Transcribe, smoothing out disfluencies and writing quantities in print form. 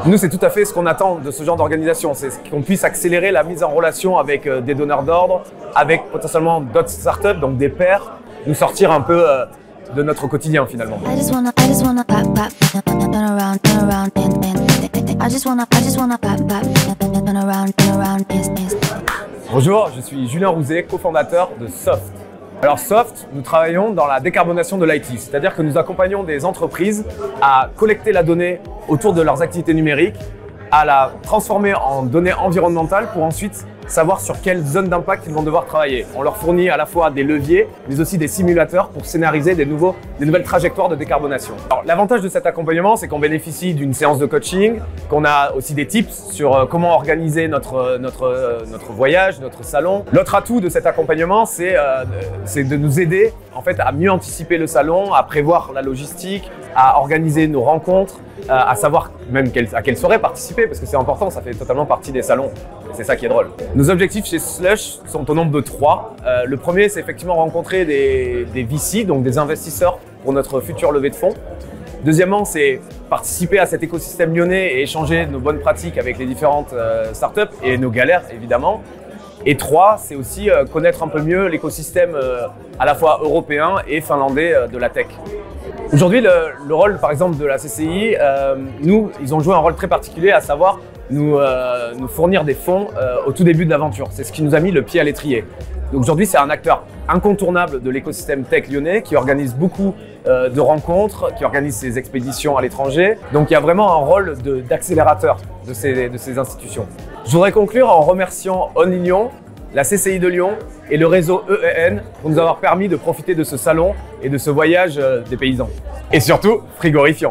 Nous, c'est tout à fait ce qu'on attend de ce genre d'organisation, c'est qu'on puisse accélérer la mise en relation avec des donneurs d'ordre, avec potentiellement d'autres startups, donc des pairs, nous sortir un peu de notre quotidien finalement. Bonjour, je suis Julien Rouzet, cofondateur de Soft. Alors Soft, nous travaillons dans la décarbonation de l'IT, c'est-à-dire que nous accompagnons des entreprises à collecter la donnée autour de leurs activités numériques, à la transformer en données environnementales pour ensuite savoir sur quelle zone d'impact ils vont devoir travailler. On leur fournit à la fois des leviers, mais aussi des simulateurs pour scénariser des nouvelles trajectoires de décarbonation. Alors, l'avantage de cet accompagnement, c'est qu'on bénéficie d'une séance de coaching, qu'on a aussi des tips sur comment organiser notre voyage, notre salon. L'autre atout de cet accompagnement, c'est de nous aider en fait, à mieux anticiper le salon, à prévoir la logistique, à organiser nos rencontres, à savoir même à quelle soirée participer, parce que c'est important, ça fait totalement partie des salons. Et c'est ça qui est drôle. Nos objectifs chez Slush sont au nombre de 3. Le premier, c'est effectivement rencontrer des VC, donc des investisseurs pour notre future levée de fonds. Deuxièmement, c'est participer à cet écosystème lyonnais et échanger nos bonnes pratiques avec les différentes startups et nos galères, évidemment. Et 3, c'est aussi connaître un peu mieux l'écosystème à la fois européen et finlandais de la tech. Aujourd'hui, le rôle, par exemple, de la CCI, ils ont joué un rôle très particulier, à savoir nous fournir des fonds au tout début de l'aventure. C'est ce qui nous a mis le pied à l'étrier. Aujourd'hui, c'est un acteur incontournable de l'écosystème tech lyonnais qui organise beaucoup de rencontres, qui organise ses expéditions à l'étranger. Donc, il y a vraiment un rôle d'accélérateur de ces institutions. Je voudrais conclure en remerciant Only Lyon, la CCI de Lyon et le réseau EEN pour nous avoir permis de profiter de ce salon et de ce voyage des paysans. Et surtout, frigorifiant.